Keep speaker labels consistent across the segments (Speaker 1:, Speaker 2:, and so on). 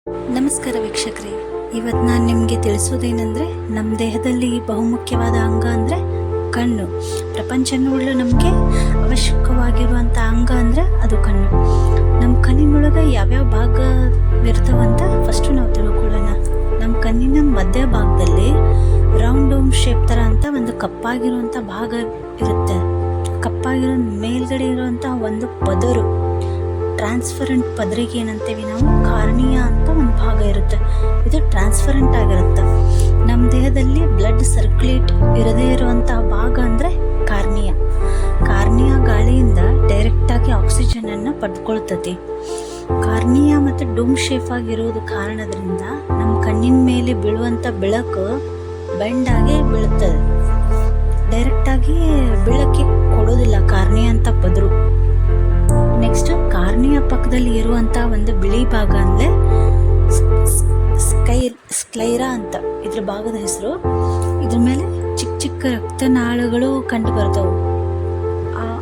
Speaker 1: ನಮಸ್ಕಾರ ವೀಕ್ಷಕರೇ, ಇವತ್ತು ನಾನು ನಿಮಗೆ ತಿಳಿಸೋದೇನೆಂದರೆ, ನಮ್ಮ ದೇಹದಲ್ಲಿ ಬಹುಮುಖ್ಯವಾದ ಅಂಗ ಅಂದರೆ ಕಣ್ಣು. ಪ್ರಪಂಚ ನೋಡಲು ನಮಗೆ ಅವಶ್ಯಕವಾಗಿರುವಂಥ ಅಂಗ ಅಂದರೆ ಅದು ಕಣ್ಣು. ನಮ್ಮ ಕಣ್ಣಿನೊಳಗೆ ಯಾವ್ಯಾವ ಭಾಗ ಇರ್ತಾವಂತ ಫಸ್ಟು ನಾವು ತಿಳ್ಕೊಳ್ಳೋಣ. ನಮ್ಮ ಕಣ್ಣಿನ ಮಧ್ಯ ಭಾಗದಲ್ಲಿ ರೌಂಡ್ ಡೋಮ್ ಶೇಪ್ ಥರ ಅಂತ ಒಂದು ಕಪ್ಪಾಗಿರುವಂಥ ಭಾಗ ಇರುತ್ತೆ. ಕಪ್ಪಾಗಿರೋ ಮೇಲ್ಗಡೆ ಇರುವಂಥ ಒಂದು ಪದರು, ಟ್ರಾನ್ಸ್ಪರೆಂಟ್ ಪದರಿಗೆ ಏನಂತೀವಿ ನಾವು, ಕಾರ್ನಿಯಾ ಅಂತ ಒಂದು ಭಾಗ ಇರುತ್ತೆ. ಇದು ಟ್ರಾನ್ಸ್ಪರೆಂಟ್ ಆಗಿರುತ್ತೆ. ನಮ್ಮ ದೇಹದಲ್ಲಿ ಬ್ಲಡ್ ಸರ್ಕ್ಯುಲೇಟ್ ಇರದೇ ಇರುವಂಥ ಭಾಗ ಅಂದರೆ ಕಾರ್ನಿಯಾ. ಕಾರ್ನಿಯಾ ಗಾಳಿಯಿಂದ ಡೈರೆಕ್ಟಾಗಿ ಆಕ್ಸಿಜನನ್ನು ಪಡೆದುಕೊಳ್ತದೆ. ಕಾರ್ನಿಯಾ ಮತ್ತು ಡೋಮ್ ಶೇಪ್ ಆಗಿರೋದು ಕಾರಣದಿಂದ ನಮ್ಮ ಕಣ್ಣಿನ ಮೇಲೆ ಬೀಳುವಂಥ ಬೆಳಕು ಬೆಂಡಾಗಿ ಬೀಳುತ್ತದೆ. ಡೈರೆಕ್ಟಾಗಿ ಬೆಳಕಿ ಕೊಡೋದಿಲ್ಲ ಕಾರ್ನಿಯಾ ಅಂತ ಪದರು. ನೆಕ್ಸ್ಟ್, ಕಾರ್ನಿಯಾ ಪಕ್ಕದಲ್ಲಿ ಇರುವಂಥ ಒಂದು ಬಿಳಿ ಭಾಗ ಅಂದರೆ ಸ್ಕ್ಲೈರಾ ಅಂತ ಇದ್ರ ಭಾಗದ ಹೆಸರು. ಇದ್ರ ಮೇಲೆ ಚಿಕ್ಕ ಚಿಕ್ಕ ರಕ್ತನಾಳಗಳು ಕಂಡು ಬರ್ತವೆ.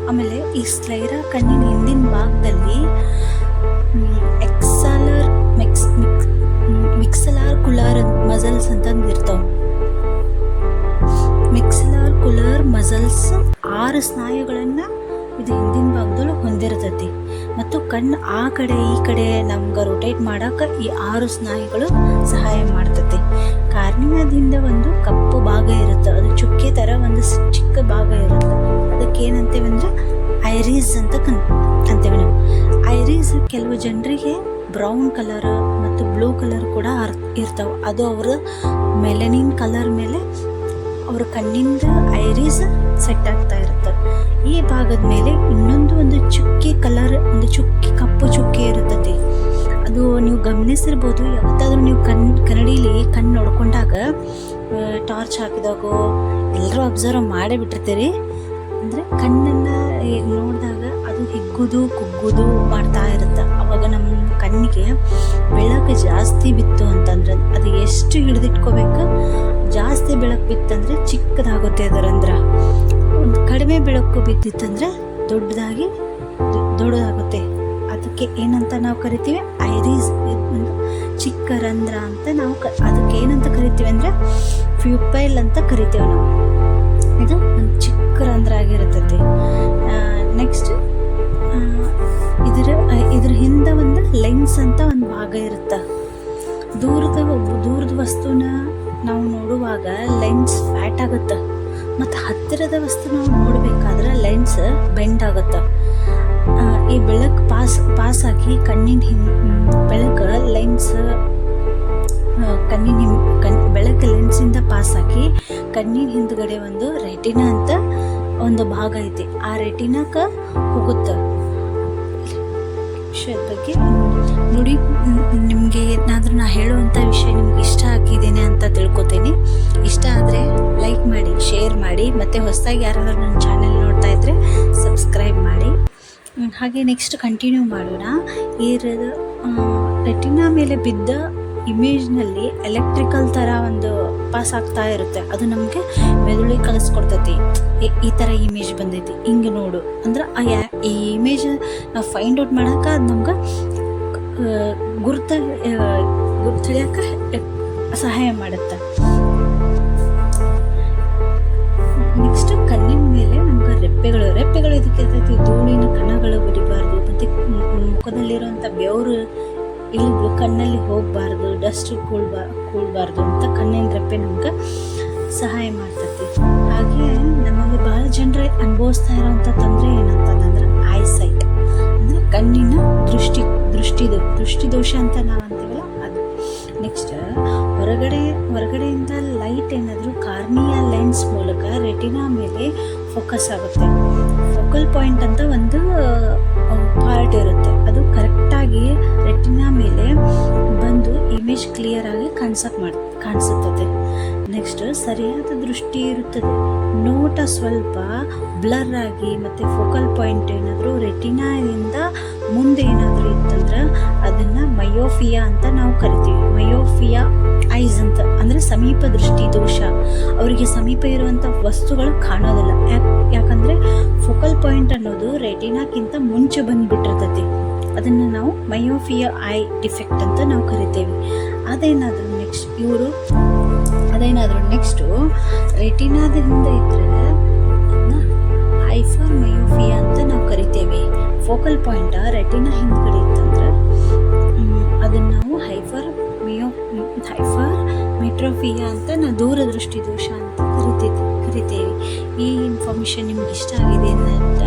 Speaker 1: ಆಮೇಲೆ ಈ ಸ್ಕ್ಲೈರಾ ಕಣ್ಣಿನ ಹಿಂದಿನ ಭಾಗದಲ್ಲಿ ಮಿಕ್ಸಲಾರ್ ಕುಲಾರ್ ಮಸಲ್ಸ್ ಅಂತಂದು ಇರ್ತಾವೆ. ಮಿಕ್ಸಲಾರ್ ಕುಲಾರ್ ಮಸಲ್ಸ್ 6 ಸ್ನಾಯುಗಳನ್ನು ಇದು ಹಿಂದಿನ ಭಾಗದಲ್ಲೂ ಹೊಂದಿರ್ತೈತಿ. ಮತ್ತು ಕಣ್ಣು ಆ ಕಡೆ ಈ ಕಡೆ ನಮ್ಗೆ ರೊಟೇಟ್ ಮಾಡೋಕೆ ಈ 6 ಸ್ನಾಯುಗಳು ಸಹಾಯ ಮಾಡ್ತೈತಿ. ಕಾರ್ನಿಯಾದಿಂದ ಒಂದು ಕಪ್ಪು ಭಾಗ ಇರುತ್ತೆ, ಅದು ಚುಕ್ಕೆ ಥರ ಒಂದು ಚಿಕ್ಕ ಭಾಗ ಇರುತ್ತೆ. ಅದಕ್ಕೆ ಏನಂತೇವೆ ಅಂದರೆ ಐರೀಸ್ ಅಂತ ಅಂತೀವಿ ನಾವು. ಐರೀಸ್ ಕೆಲವು ಜನರಿಗೆ ಬ್ರೌನ್ ಕಲರ್ ಮತ್ತು ಬ್ಲೂ ಕಲರ್ ಕೂಡ ಇರ್ತಾವೆ. ಅದು ಅವರ ಮೆಲನಿನ್ ಕಲರ್ ಮೇಲೆ ಅವ್ರ ಕಣ್ಣಿಂದ ಐರೀಸ್ ಸೆಟ್ ಆಗ್ತಾ ಇರುತ್ತೆ. ಈ ಭಾಗದ ಮೇಲೆ ಒಂದು ಚುಕ್ಕಿ ಕಲರ್, ಒಂದು ಚುಕ್ಕಿ ಕಪ್ಪು ಚುಕ್ಕಿ ಇರುತ್ತದೆ. ಅದು ನೀವು ಗಮನಿಸಿರ್ಬೋದು. ಯಾವತ್ತಾದ್ರೂ ನೀವು ಕನ್ನಡಿಲಿ ಕಣ್ಣು ನೋಡ್ಕೊಂಡಾಗ, ಟಾರ್ಚ್ ಹಾಕಿದಾಗೋ ಎಲ್ಲರೂ ಅಬ್ಸರ್ವ್ ಮಾಡೇ ಬಿಟ್ಟಿರ್ತೀರಿ. ಅಂದರೆ ಕಣ್ಣನ್ನು ನೋಡಿದಾಗ ಅದು ಹಿಗ್ಗುದು ಕುಗ್ಗುದು ಮಾಡ್ತಾ ಇರುತ್ತೆ. ಅವಾಗ ನಮ್ಮ ಕಣ್ಣಿಗೆ ಬೆಳಕು ಜಾಸ್ತಿ ಬಿತ್ತು ಅಂತಂದ್ರೆ, ಅದು ಎಷ್ಟು ಹಿಡಿದಿಟ್ಕೋಬೇಕು, ಜಾಸ್ತಿ ಬೆಳಕು ಬಿತ್ತಂದರೆ ಚಿಕ್ಕದಾಗುತ್ತೆ ಅದರಂದ್ರ. ಒಂದು ಕಡಿಮೆ ಬೆಳಕು ಬಿದ್ದಿತ್ತಂದರೆ ದೊಡ್ಡದಾಗುತ್ತೆ. ಅದಕ್ಕೆ ಏನಂತ ನಾವು ಕರಿತೀವಿ, ಐರೀಸ್ ಒಂದು ಚಿಕ್ಕ ರಂಧ್ರ ಅಂತ ನಾವು ಅದಕ್ಕೆ ಏನಂತ ಕರಿತೀವಿ ಅಂದರೆ ಪ್ಯೂಪೈಲ್ ಅಂತ ಕರಿತೀವಿ ನಾವು. ಇದು ಒಂದು ಚಿಕ್ಕ ರಂಧ್ರ ಆಗಿರುತ್ತದೆ. ನೆಕ್ಸ್ಟ್, ಇದ್ರ ಹಿಂದೆ ಒಂದು ಲೆನ್ಸ್ ಅಂತ ಒಂದು ಭಾಗ ಇರುತ್ತೆ. ದೂರದ ವಸ್ತುನ ನಾವು ನೋಡುವಾಗ ಲೆನ್ಸ್ ಫ್ಯಾಟ್ ಆಗುತ್ತೆ, ಮತ್ತು ಹತ್ತಿರದ ವಸ್ತು ನಾವು ನೋಡಬೇಕಾದ್ರೆ ಲೆನ್ಸ್ ಬೆಂಡ್ ಆಗುತ್ತೆ. ಈ ಬೆಳಕು ಪಾಸಾಗಿ ಬೆಳಕು ಲೆನ್ಸಿಂದ ಪಾಸಾಗಿ ಕಣ್ಣಿನ ಹಿಂದ್ಗಡೆ ಒಂದು ರೆಟಿನಾ ಅಂತ ಒಂದು ಭಾಗ ಐತಿ. ಆ ರೆಟಿನಾಕ್ಕೆ ಹೋಗುತ್ತೆ. ವಿಷಯದ ಬಗ್ಗೆ ನೋಡಿ, ನಿಮಗೆ ಏನಾದರೂ ನಾ ಹೇಳುವಂಥ ವಿಷಯ ನಿಮ್ಗೆ ಇಷ್ಟ ಆಗಿದ್ದೇನೆ ಅಂತ ತಿಳ್ಕೊತೀನಿ. ಇಷ್ಟ ಆದರೆ ಲೈಕ್ ಮಾಡಿ, ಶೇರ್ ಮಾಡಿ, ಮತ್ತು ಹೊಸದಾಗಿ ಯಾರಾದ್ರೂ ನನ್ನ ಚಾನೆಲ್ ನೋಡ್ತಾ ಇದ್ದರೆ ಸಬ್ಸ್ಕ್ರೈಬ್ ಮಾಡಿ. ಹಾಗೆ ನೆಕ್ಸ್ಟ್ ಕಂಟಿನ್ಯೂ ಮಾಡೋಣ. ರೆಟಿನಾ ಮೇಲೆ ಬಿದ್ದ ಇಮೇಜ್ನಲ್ಲಿ ಎಲೆಕ್ಟ್ರಿಕಲ್ ಥರ ಒಂದು ಪಾಸ್ ಆಗ್ತಾ ಇರುತ್ತೆ. ಅದು ನಮಗೆ ಮೆದುಳಿಗೆ ಕಲಿಸ್ಕೊಡ್ತೈತಿ. ಈ ಥರ ಇಮೇಜ್ ಬಂದೈತಿ, ಹಿಂಗೆ ನೋಡು ಅಂದ್ರೆ ಈ ಇಮೇಜ್ ನಾವು ಫೈಂಡ್ ಔಟ್ ಮಾಡೋಕೆ ಅದು ನಮ್ಗೆ ಗುರ್ತಿಡಿಯೋಕೆ ಸಹಾಯ ಮಾಡುತ್ತೆ. ನೆಕ್ಸ್ಟ್, ಕಣ್ಣಿನ ಮೇಲೆ ನಮ್ಗೆ ರೆಪ್ಪೆಗಳು ಇದಕ್ಕೆ ಇರ್ತೈತಿ. ಧೂಳಿನ ಕಣಗಳು ಬರಿಬಾರ್ದು, ಮತ್ತು ಮುಖದಲ್ಲಿರುವಂಥ ಬೆವರು ಇಳಿದು ಕಣ್ಣಲ್ಲಿ ಹೋಗಬಾರ್ದು, ಡಸ್ಟ್ ಕೂಡಬಾರ್ದು ಅಂತ ಕಣ್ಣಿನ ರೆಪ್ಪೆ ನಮ್ಗೆ ಸಹಾಯ ಮಾಡ್ತೈತಿ. ಹಾಗೆ ನಮಗೆ ಭಾಳ ಜನರು ಅನುಭವಿಸ್ತಾ ಇರೋವಂಥ ತೊಂದರೆ ಏನಂತಂದ್ರೆ ಐಸೈಟ್, ಅಂದರೆ ಕಣ್ಣಿನ ದೃಷ್ಟಿ ದೋಷ ಅಂತ ನಾವು ಅಂತೀವಲ್ಲ ಅದು. ನೆಕ್ಸ್ಟ್, ಹೊರಗಡೆಯಿಂದ ಲೈಟ್ ಏನಾದರೂ ಕಾರ್ನಿಯಾ ಲೆನ್ಸ್ ಮೂಲಕ ರೆಟಿನಾ ಮೇಲೆ ಫೋಕಸ್ ಆಗುತ್ತೆ. ಫೋಕಲ್ ಪಾಯಿಂಟ್ ಅಂತ ಒಂದು ಪಾರ್ಟ್ ಇರುತ್ತೆ. ಅದು ಕರೆಕ್ಟಾಗಿ ರೆಟಿನಾ ಮೇಲೆ ಬಂದು ಇಮೇಜ್ ಕ್ಲಿಯರ್ ಆಗಿ ಕಾಣಿಸುತ್ತದೆ. ನೆಕ್ಸ್ಟ್, ಸರಿಯಾದ ದೃಷ್ಟಿ ಇರುತ್ತದೆ. ನೋಟ ಸ್ವಲ್ಪ ಬ್ಲರ್ ಆಗಿ ಮತ್ತು ಫೋಕಲ್ ಪಾಯಿಂಟ್ ಏನಾದರೂ ರೆಟಿನಾದಿಂದ ಮುಂದೆ ಏನಾದರೂ ಇತ್ತಂದ್ರೆ ಅದನ್ನು ಮಯೋಫಿಯಾ ಅಂತ ನಾವು ಕರಿತೀವಿ. ಮಯೋಫಿಯಾ ಐಸ್ ಅಂತ ಅಂದರೆ ಸಮೀಪ ದೃಷ್ಟಿ ದೋಷ. ಅವರಿಗೆ ಸಮೀಪ ಇರುವಂಥ ವಸ್ತುಗಳು ಕಾಣೋದಿಲ್ಲ. ಯಾಕಂದರೆ ಫೋಕಲ್ ಪಾಯಿಂಟ್ ಅನ್ನೋದು ರೆಟಿನಾಕ್ಕಿಂತ ಮುಂಚೆ ಬಂದುಬಿಟ್ಟಿರ್ತೈತಿ. ಅದನ್ನು ನಾವು ಮಯೋಫಿಯಾ ಐ ಡಿಫೆಕ್ಟ್ ಅಂತ ನಾವು ಕರಿತೇವೆ. ಅದೇನಾದರೂ ನೆಕ್ಸ್ಟು ರೆಟಿನಾದಿಂದ ಇದ್ದರೆ ಅದನ್ನ ಹೈಫರ್ ಮಯೋಫಿಯಾ ಅಂತ ನಾವು ಕರಿತೇವೆ. ಫೋಕಲ್ ಪಾಯಿಂಟ್ ರೆಟಿನಾ ಹಿಂದ್ಗಡೆ ಇತ್ತಂದ್ರೆ ಅದನ್ನು ನಾವು ಹೈಫರ್ ಮೆಟ್ರೋಫಿಯಾ ಅಂತ ನಾವು ದೂರದೃಷ್ಟಿ ದೋಷ ಅಂತ ಕರಿತೇವೆ. ಈ ಇನ್ಫಾರ್ಮೇಷನ್ ನಿಮ್ಗೆ ಇಷ್ಟ ಆಗಿದೆ ಅಂತ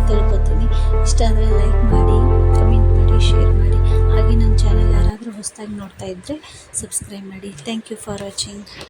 Speaker 1: ತಿಳ್ಕೊತೀನಿ. ಇಷ್ಟ ಆದರೆ ಲೈಕ್ ಮಾಡಿ, ಕಮೆಂಟ್ ಮಾಡಿ, ಶೇರ್ ಮಾಡಿ. ಹಾಗೆ ನನ್ನ ಚಾನಲ್ ಯಾರಾದರೂ ಹೊಸದಾಗಿ ನೋಡ್ತಾ ಇದ್ದರೆ ಸಬ್ಸ್ಕ್ರೈಬ್ ಮಾಡಿ. Thank you for watching.